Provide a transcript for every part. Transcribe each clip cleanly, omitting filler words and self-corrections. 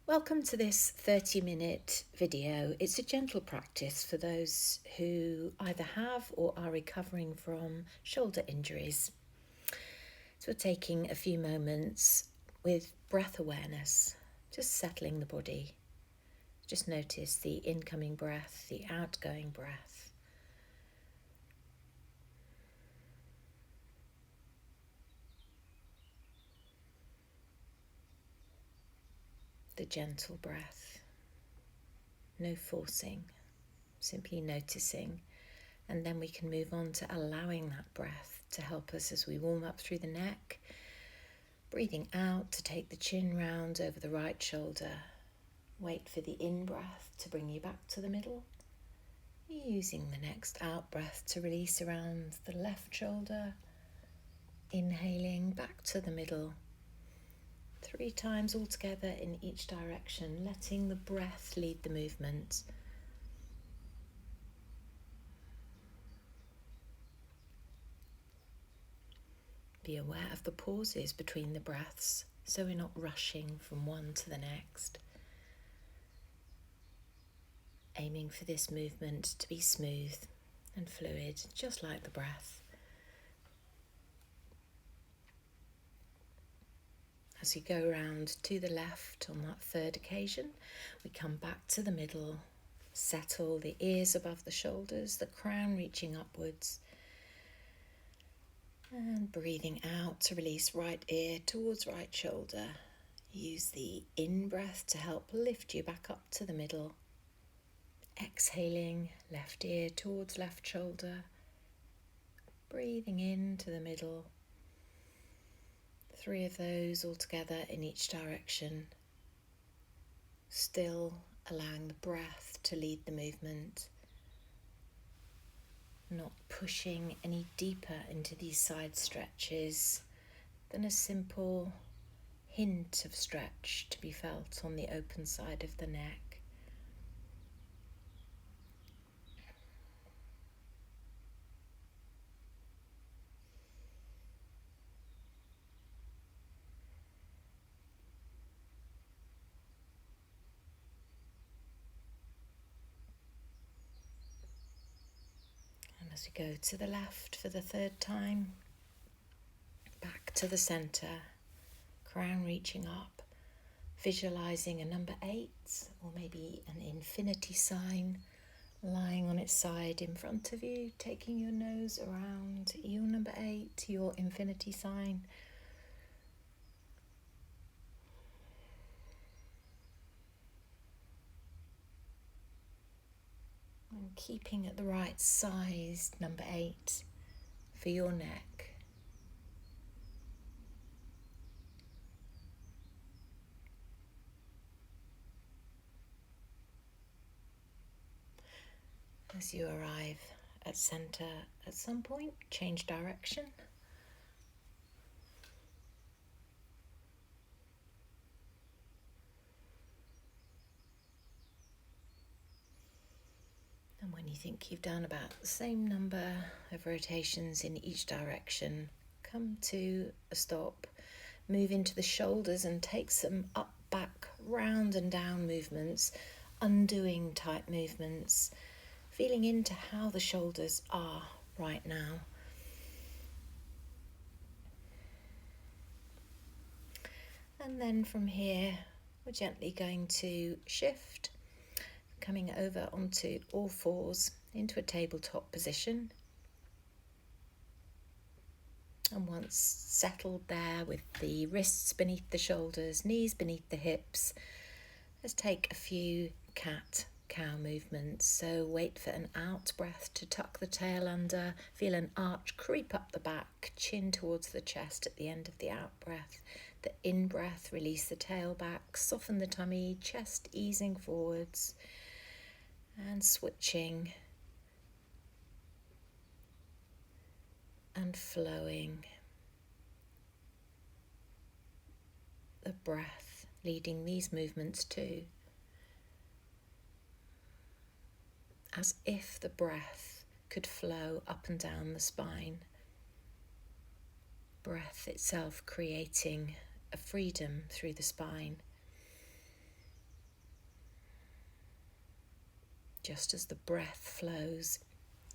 Welcome to this 30-minute video. It's a gentle practice for those who either have or are recovering from shoulder injuries. So we're taking a few moments with breath awareness, just settling the body. Just notice the incoming breath, the outgoing breath. The gentle breath. No forcing, simply noticing. And then we can move on to allowing that breath to help us as we warm up through the neck. Breathing out to take the chin round over the right shoulder. Wait for the in-breath to bring you back to the middle. Using the next out-breath to release around the left shoulder. Inhaling back to the middle. 3 times altogether in each direction, letting the breath lead the movement. Be aware of the pauses between the breaths, so we're not rushing from one to the next. Aiming for this movement to be smooth and fluid, just like the breath. As you go around to the left on that third occasion, we come back to the middle, settle the ears above the shoulders, the crown reaching upwards. And breathing out to release right ear towards right shoulder. Use the in-breath to help lift you back up to the middle. Exhaling, left ear towards left shoulder. Breathing into the middle. 3 of those all together in each direction. Still allowing the breath to lead the movement. Not pushing any deeper into these side stretches than a simple hint of stretch to be felt on the open side of the neck. And as we go to the left for the 3rd time, back to the centre, crown reaching up, visualising a number 8 or maybe an infinity sign lying on its side in front of you, taking your nose around your number 8, your infinity sign. And keeping at the right size, number 8, for your neck. As you arrive at centre at some point, change direction. And when you think you've done about the same number of rotations in each direction, come to a stop, move into the shoulders and take some up, back, round and down movements, undoing type movements, feeling into how the shoulders are right now. And then from here, we're gently going to shift, coming over onto all fours into a tabletop position. And once settled there with the wrists beneath the shoulders, knees beneath the hips, let's take a few cat-cow movements. So wait for an out breath to tuck the tail under, feel an arch creep up the back, chin towards the chest at the end of the out breath. The in breath, release the tail back, soften the tummy, chest easing forwards, and switching and flowing. The breath leading these movements too. As if the breath could flow up and down the spine. Breath itself creating a freedom through the spine. just as the breath flows.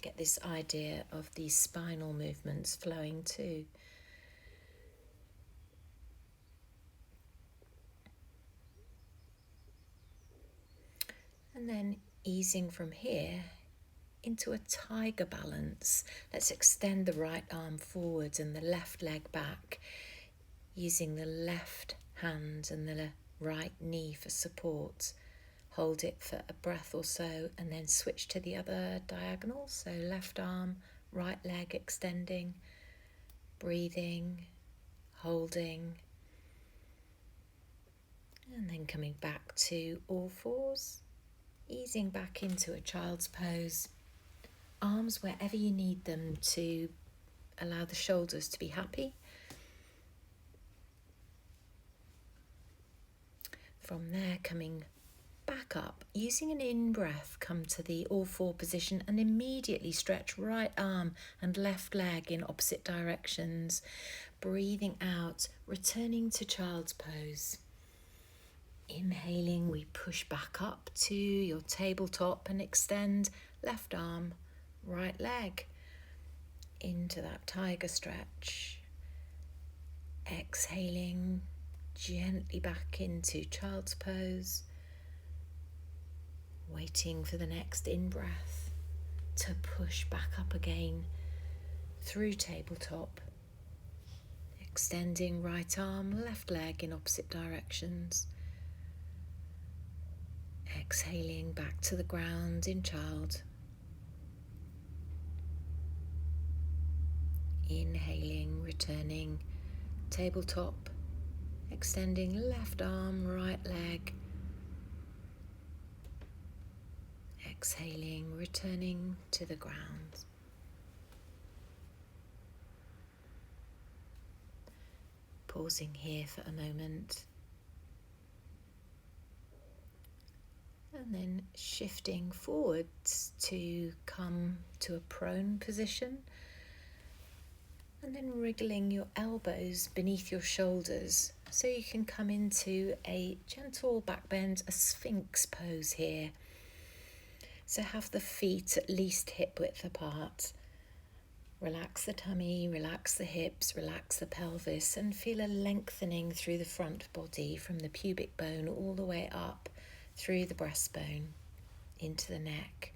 Get this idea of these spinal movements flowing too. And then easing from here into a tiger balance. Let's extend the right arm forwards and the left leg back, using the left hand and the right knee for support. Hold it for a breath or so and then switch to the other diagonal. So left arm, right leg extending, breathing, holding, and then coming back to all fours, easing back into a child's pose. Arms wherever you need them to allow the shoulders to be happy. From there, coming back up, using an in-breath, come to the all-four position and immediately stretch right arm and left leg in opposite directions. Breathing out, returning to child's pose. Inhaling, we push back up to your tabletop and extend left arm, right leg into that tiger stretch. Exhaling, gently back into child's pose. Waiting for the next in-breath to push back up again through tabletop. Extending right arm, left leg in opposite directions. Exhaling back to the ground in child. Inhaling, returning, tabletop. Extending left arm, right leg. Exhaling, returning to the ground. Pausing here for a moment. And then shifting forwards to come to a prone position. And then wriggling your elbows beneath your shoulders so you can come into a gentle back bend, a sphinx pose here. So have the feet at least hip width apart. Relax the tummy, relax the hips, relax the pelvis, and feel a lengthening through the front body from the pubic bone all the way up through the breastbone into the neck.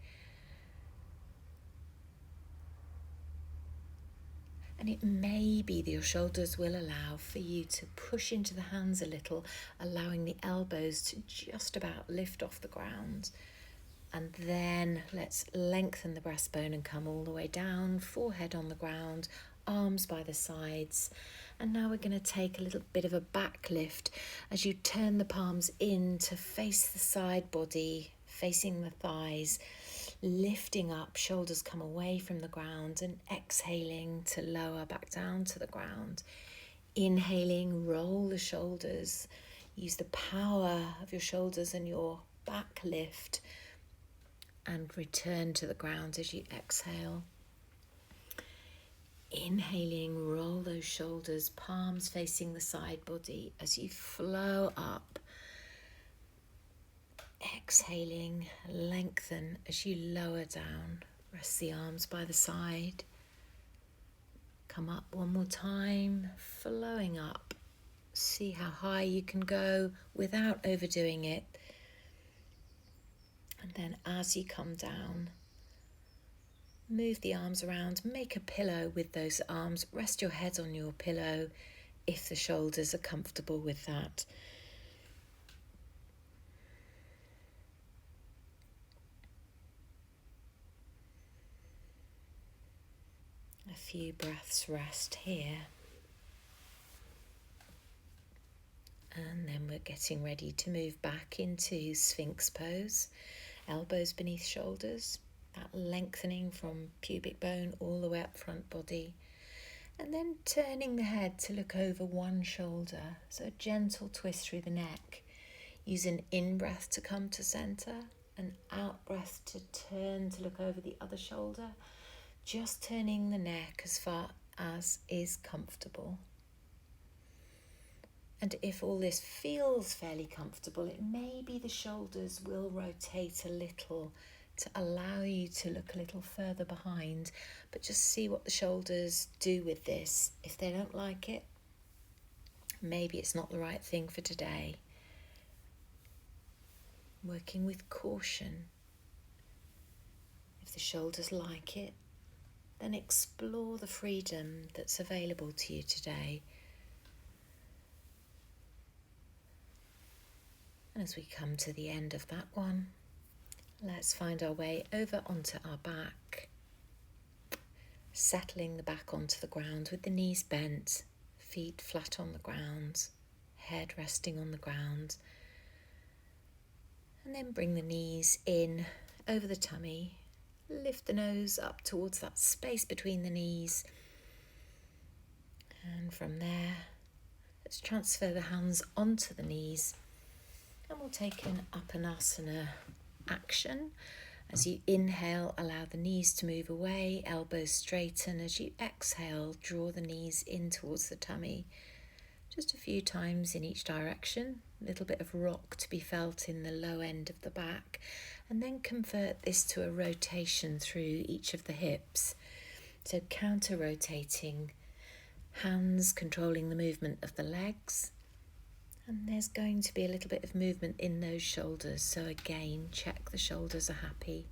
And it may be that your shoulders will allow for you to push into the hands a little, allowing the elbows to just about lift off the ground. And then let's lengthen the breastbone and come all the way down, forehead on the ground, arms by the sides. And now we're going to take a little bit of a back lift as you turn the palms in to face the side body, facing the thighs, lifting up, shoulders come away from the ground, and exhaling to lower back down to the ground. Inhaling, roll the shoulders. Use the power of your shoulders and your back lift and return to the ground as you exhale. Inhaling, roll those shoulders, palms facing the side body as you flow up. Exhaling, lengthen as you lower down. Rest the arms by the side. Come up one more time, flowing up. See how high you can go without overdoing it. And then as you come down, move the arms around, make a pillow with those arms. Rest your head on your pillow if the shoulders are comfortable with that. A few breaths rest here. And then we're getting ready to move back into Sphinx pose. Elbows beneath shoulders, that lengthening from pubic bone all the way up front body. And then turning the head to look over one shoulder. So a gentle twist through the neck. Use an in-breath to come to center, an out-breath to turn to look over the other shoulder. Just turning the neck as far as is comfortable. And if all this feels fairly comfortable, it may be the shoulders will rotate a little to allow you to look a little further behind, but just see what the shoulders do with this. If they don't like it, maybe it's not the right thing for today. Working with caution. If the shoulders like it, then explore the freedom that's available to you today. And as we come to the end of that one, let's find our way over onto our back, settling the back onto the ground with the knees bent, feet flat on the ground, head resting on the ground. And then bring the knees in over the tummy, lift the nose up towards that space between the knees. And from there, let's transfer the hands onto the knees. And we'll take an Upanasana action. As you inhale, allow the knees to move away, elbows straighten. As you exhale, draw the knees in towards the tummy. Just a few times in each direction. A little bit of rock to be felt in the low end of the back. And then convert this to a rotation through each of the hips. So counter-rotating, hands controlling the movement of the legs. And there's going to be a little bit of movement in those shoulders. So again, check the shoulders are happy.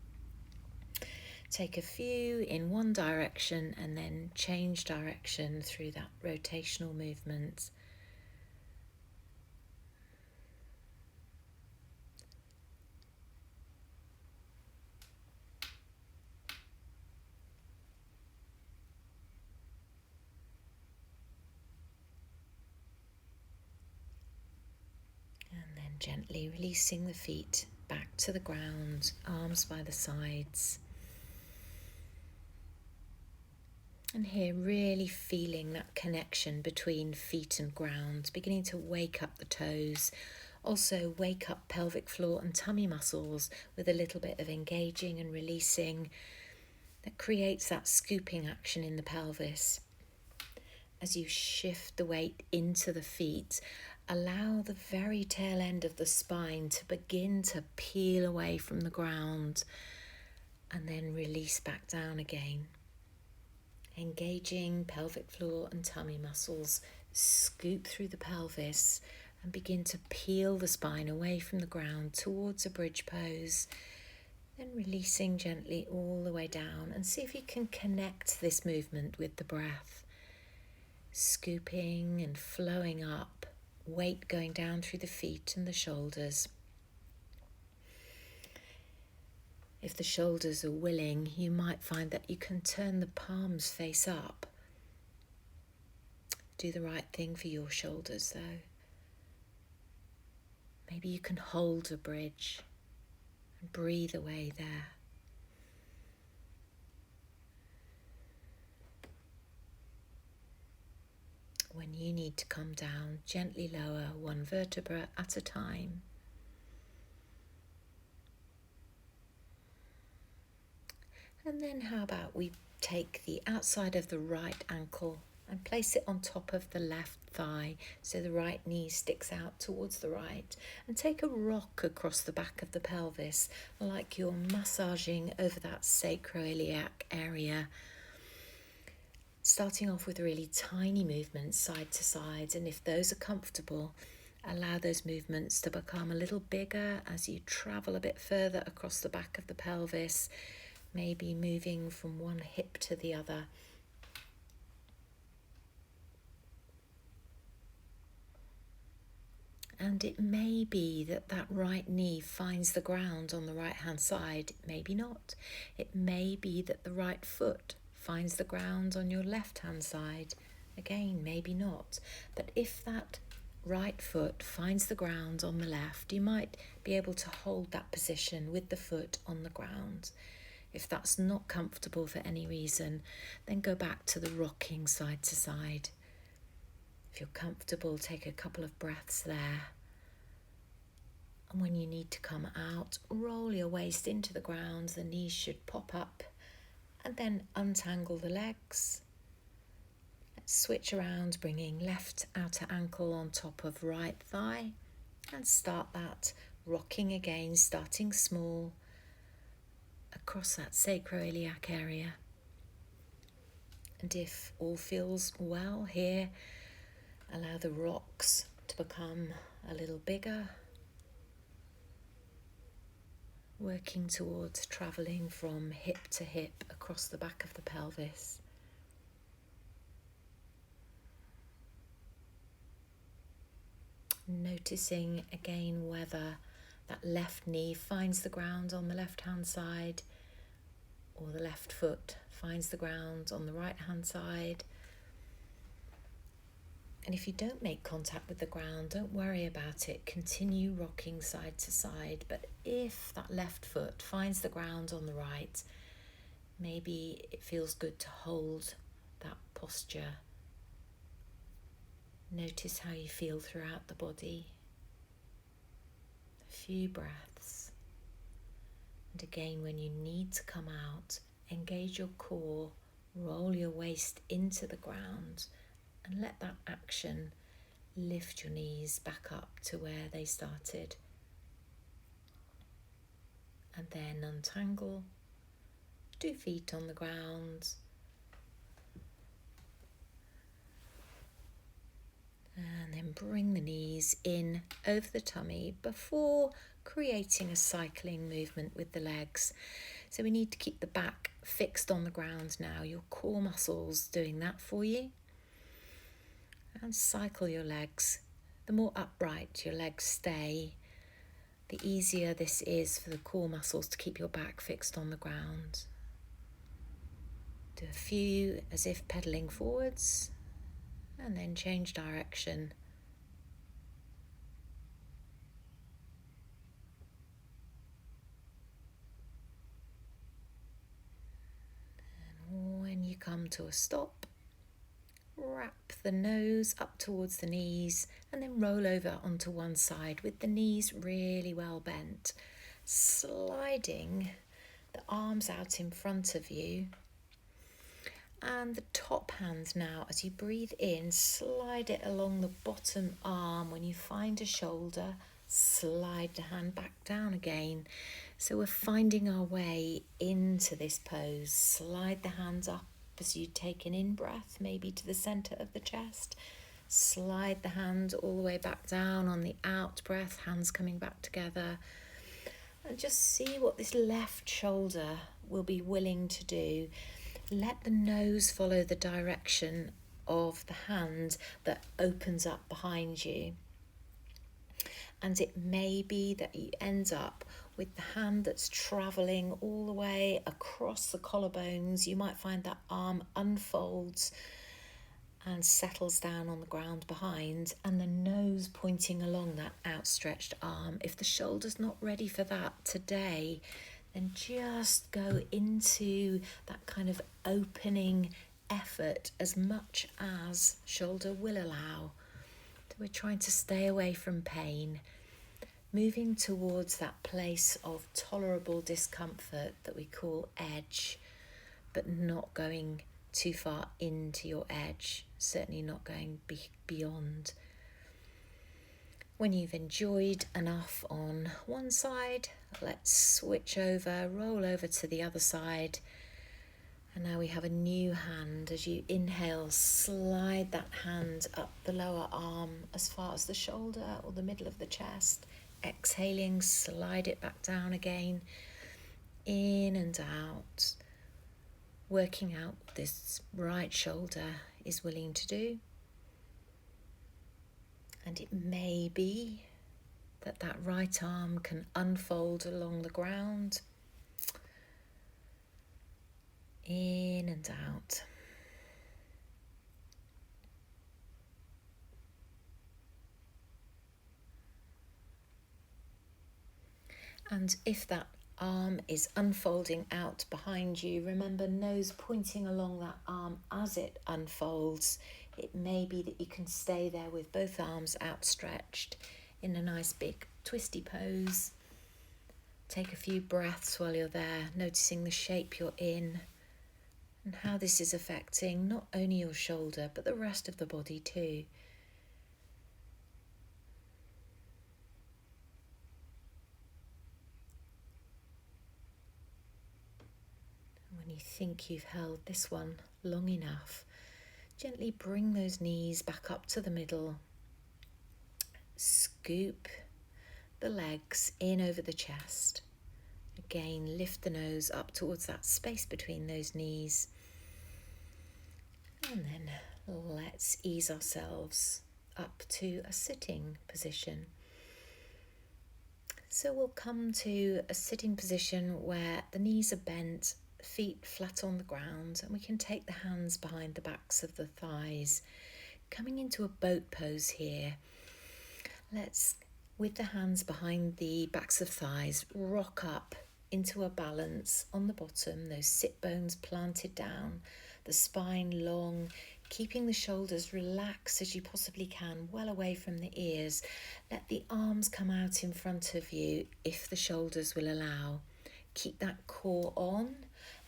Take a few in one direction and then change direction through that rotational movement. Gently releasing the feet back to the ground, arms by the sides. And here really feeling that connection between feet and ground, beginning to wake up the toes. Also wake up pelvic floor and tummy muscles with a little bit of engaging and releasing that creates that scooping action in the pelvis. As you shift the weight into the feet, allow the very tail end of the spine to begin to peel away from the ground and then release back down again. Engaging pelvic floor and tummy muscles, scoop through the pelvis and begin to peel the spine away from the ground towards a bridge pose. Then releasing gently all the way down, and see if you can connect this movement with the breath. Scooping and flowing up, weight going down through the feet and the shoulders. If the shoulders are willing, you might find that you can turn the palms face up. Do the right thing for your shoulders though. Maybe you can hold a bridge and breathe away there. When you need to come down, gently lower one vertebra at a time. And then how about we take the outside of the right ankle and place it on top of the left thigh so the right knee sticks out towards the right, and take a rock across the back of the pelvis like you're massaging over that sacroiliac area. Starting off with really tiny movements side to side, and if those are comfortable, allow those movements to become a little bigger as you travel a bit further across the back of the pelvis, maybe moving from one hip to the other. And it may be that that right knee finds the ground on the right hand side, maybe not. It may be that the right foot finds the ground on your left hand side, again maybe not. But if that right foot finds the ground on the left, you might be able to hold that position with the foot on the ground. If that's not comfortable for any reason, then go back to the rocking side to side. If you're comfortable, take a couple of breaths there. And when you need to come out, roll your waist into the ground. The knees should pop up. And then untangle the legs. Let's switch around, bringing left outer ankle on top of right thigh. And start that rocking again, starting small. across that sacroiliac area. And if all feels well here, allow the rocks to become a little bigger, working towards travelling from hip to hip across the back of the pelvis. Noticing again whether that left knee finds the ground on the left-hand side or the left foot finds the ground on the right-hand side. And if you don't make contact with the ground, don't worry about it. Continue rocking side to side. But if that left foot finds the ground on the right, maybe it feels good to hold that posture. Notice how you feel throughout the body. A few breaths. And again, when you need to come out, engage your core, roll your waist into the ground, and let that action lift your knees back up to where they started. And then untangle, 2 feet on the ground. And then bring the knees in over the tummy before creating a cycling movement with the legs. So we need to keep the back fixed on the ground now. Your core muscles doing that for you. And cycle your legs. The more upright your legs stay, the easier this is for the core muscles to keep your back fixed on the ground. Do a few as if pedaling forwards, and then change direction. And when you come to a stop, wrap the nose up towards the knees and then roll over onto one side with the knees really well bent, sliding the arms out in front of you. And the top hand now, as you breathe in, slide it along the bottom arm. When you find a shoulder, slide the hand back down again. So we're finding our way into this pose. Slide the hands up as you take an in-breath, maybe to the centre of the chest. Slide the hand all the way back down on the out-breath, hands coming back together. And just see what this left shoulder will be willing to do. Let the nose follow the direction of the hand that opens up behind you. And it may be that you end up with the hand that's travelling all the way across the collarbones. You might find that arm unfolds and settles down on the ground behind, and the nose pointing along that outstretched arm. If the shoulder's not ready for that today, then just go into that kind of opening effort as much as shoulder will allow. So we're trying to stay away from pain, moving towards that place of tolerable discomfort that we call edge, but not going too far into your edge, certainly not going beyond. When you've enjoyed enough on one side, let's switch over, roll over to the other side. And now we have a new hand. As you inhale, slide that hand up the lower arm as far as the shoulder or the middle of the chest. Exhaling, slide it back down again, in and out. Working out what this right shoulder is willing to do. And it may be that that right arm can unfold along the ground. In and out. And if that arm is unfolding out behind you, remember nose pointing along that arm as it unfolds. It may be that you can stay there with both arms outstretched in a nice big twisty pose. Take a few breaths while you're there, noticing the shape you're in and how this is affecting not only your shoulder but the rest of the body too. When you think you've held this one long enough, gently bring those knees back up to the middle. Scoop the legs in over the chest. Again, lift the nose up towards that space between those knees. And then let's ease ourselves up to a sitting position. So we'll come to a sitting position where the knees are bent, feet flat on the ground, and we can take the hands behind the backs of the thighs. Coming into a boat pose here. Let's, with the hands behind the backs of thighs, rock up into a balance on the bottom, those sit bones planted down, the spine long, keeping the shoulders relaxed as you possibly can, well away from the ears. Let the arms come out in front of you if the shoulders will allow. Keep that core on,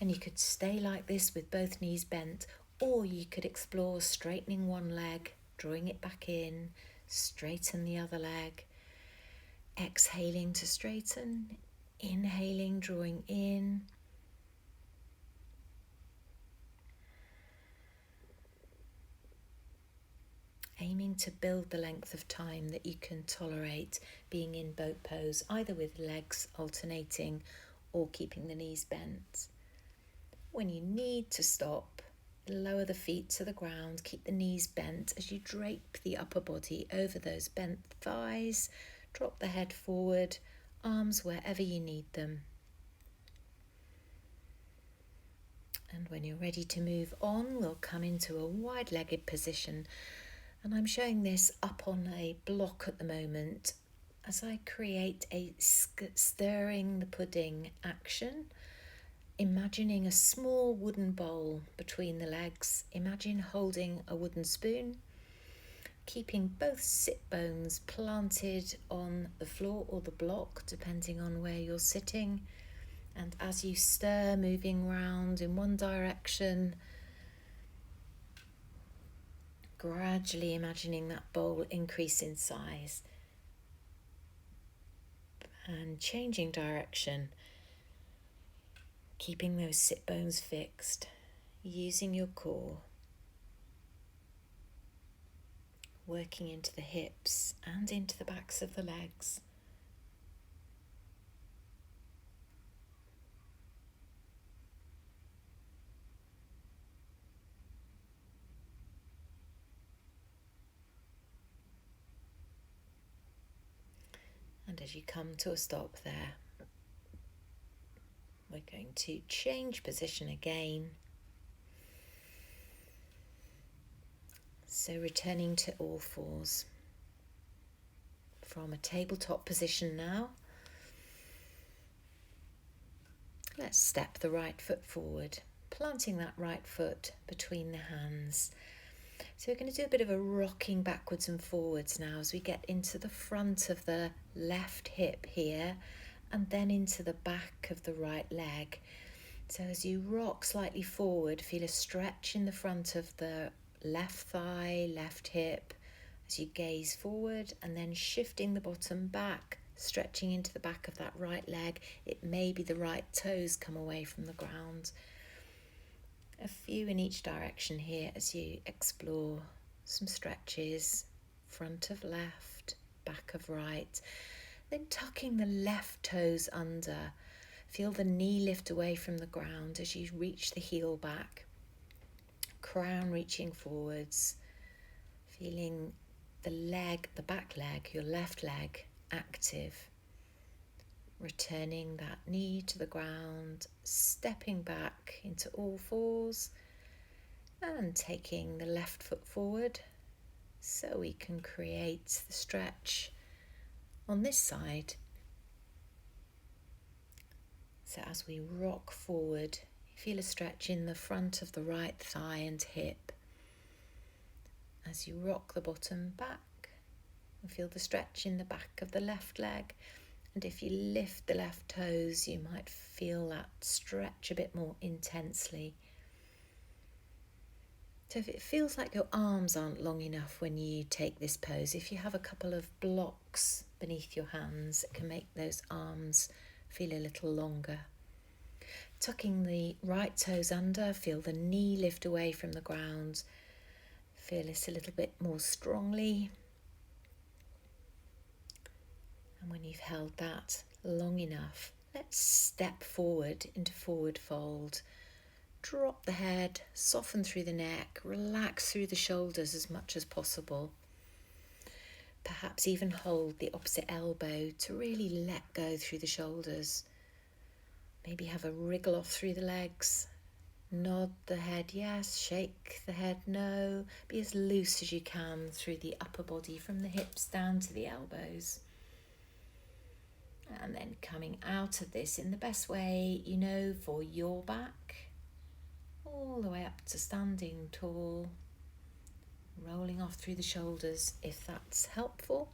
and you could stay like this with both knees bent, or you could explore straightening one leg, drawing it back in, straighten the other leg, exhaling to straighten, inhaling, drawing in, aiming to build the length of time that you can tolerate being in boat pose, either with legs alternating or keeping the knees bent. When you need to stop, lower the feet to the ground, keep the knees bent as you drape the upper body over those bent thighs, drop the head forward, arms wherever you need them. And when you're ready to move on, we'll come into a wide-legged position. And I'm showing this up on a block at the moment as I create a stirring the pudding action. Imagining a small wooden bowl between the legs. Imagine holding a wooden spoon, keeping both sit bones planted on the floor or the block, depending on where you're sitting. And as you stir, moving round in one direction, gradually imagining that bowl increase in size and changing direction, keeping those sit bones fixed, using your core, working into the hips and into the backs of the legs. And as you come to a stop there, we're going to change position again. So returning to all fours. From a tabletop position now, let's step the right foot forward, planting that right foot between the hands. So we're going to do a bit of a rocking backwards and forwards now as we get into the front of the left hip here and then into the back of the right leg. So as you rock slightly forward, feel a stretch in the front of the left thigh, left hip as you gaze forward, and then shifting the bottom back, stretching into the back of that right leg. It may be the right toes come away from the ground. A few in each direction here as you explore some stretches, front of left, back of right. Then tucking the left toes under. Feel the knee lift away from the ground as you reach the heel back. Crown reaching forwards. Feeling the leg, the back leg, your left leg active. Returning that knee to the ground, stepping back into all fours and taking the left foot forward so we can create the stretch on this side. So as we rock forward, feel a stretch in the front of the right thigh and hip. As you rock the bottom back, and feel the stretch in the back of the left leg. And if you lift the left toes, you might feel that stretch a bit more intensely. So if it feels like your arms aren't long enough when you take this pose, if you have a couple of blocks beneath your hands, it can make those arms feel a little longer. Tucking the right toes under, feel the knee lift away from the ground. Feel this a little bit more strongly. And when you've held that long enough, let's step forward into forward fold. Drop the head, soften through the neck, relax through the shoulders as much as possible. Perhaps even hold the opposite elbow to really let go through the shoulders. Maybe have a wriggle off through the legs. Nod the head yes, shake the head no. Be as loose as you can through the upper body from the hips down to the elbows. And then coming out of this in the best way you know for your back, all the way up to standing tall, rolling off through the shoulders if that's helpful.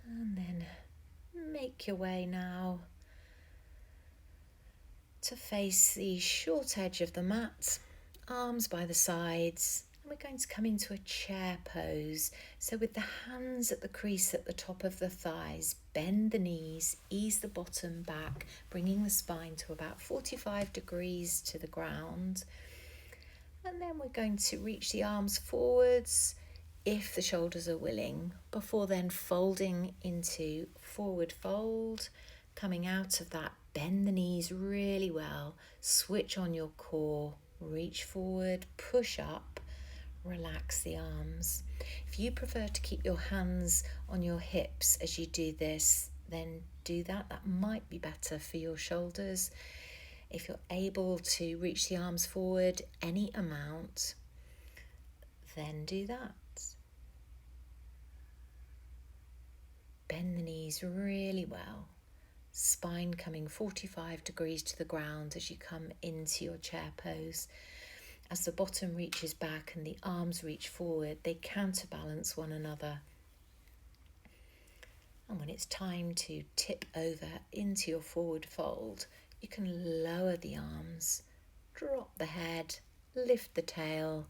And then make your way now to face the short edge of the mat, arms by the sides, and we're going to come into a chair pose. So with the hands at the crease at the top of the thighs, bend the knees, ease the bottom back, bringing the spine to about 45 degrees to the ground. And then we're going to reach the arms forwards if the shoulders are willing, before then folding into forward fold. Coming out of that, bend the knees really well, switch on your core, reach forward, push up, relax the arms. If you prefer to keep your hands on your hips as you do this, then do that. That might be better for your shoulders. If you're able to reach the arms forward any amount, then do that. Bend the knees really well. Spine coming 45 degrees to the ground as you come into your chair pose. As the bottom reaches back and the arms reach forward, they counterbalance one another. And when it's time to tip over into your forward fold, you can lower the arms, drop the head, lift the tail.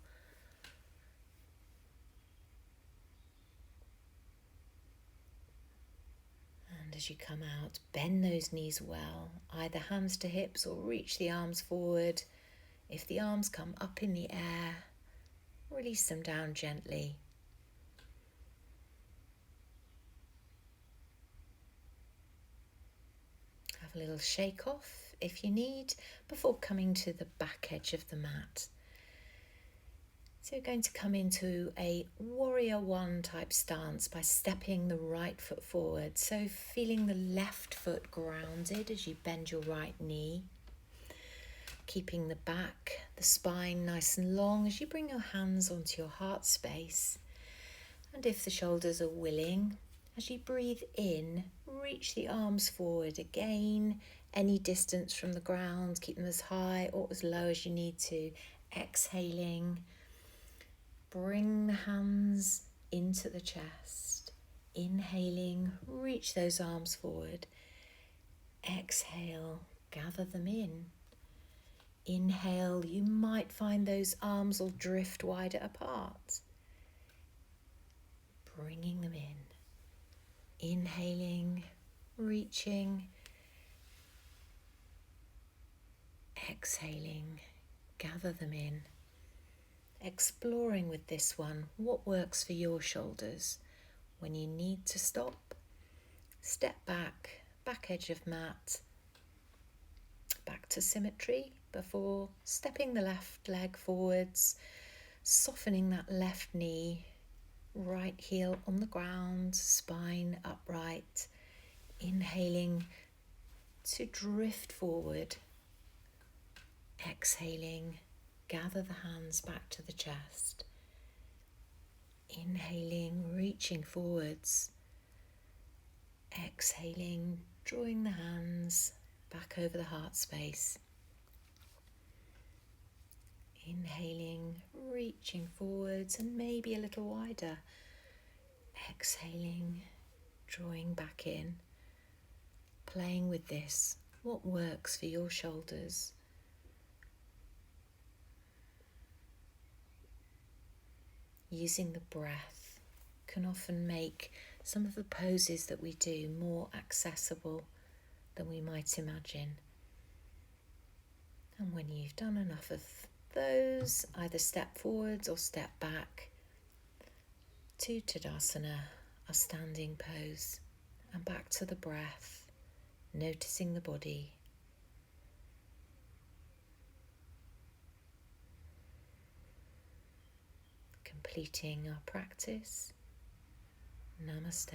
And as you come out, bend those knees well, either hands to hips or reach the arms forward. If the arms come up in the air, release them down gently. Have a little shake off if you need before coming to the back edge of the mat. So you're going to come into a warrior one type stance by stepping the right foot forward. So feeling the left foot grounded as you bend your right knee. Keeping the back, the spine nice and long as you bring your hands onto your heart space. And if the shoulders are willing, as you breathe in, reach the arms forward again, any distance from the ground, keep them as high or as low as you need to. Exhaling, bring the hands into the chest. Inhaling, reach those arms forward. Exhale, gather them in. Inhale, you might find those arms will drift wider apart. Bringing them in. Inhaling, reaching. Exhaling, gather them in. Exploring with this one what works for your shoulders. When you need to stop, step back, back edge of mat, back to symmetry before stepping the left leg forwards, softening that left knee, right heel on the ground, spine upright, inhaling to drift forward, exhaling, gather the hands back to the chest, inhaling, reaching forwards, exhaling, drawing the hands back over the heart space. Inhaling, reaching forwards and maybe a little wider. Exhaling, drawing back in. Playing with this, what works for your shoulders. Using the breath can often make some of the poses that we do more accessible than we might imagine. And when you've done enough of those, either step forwards or step back to Tadasana, our standing pose, and back to the breath, noticing the body. Completing our practice. Namaste.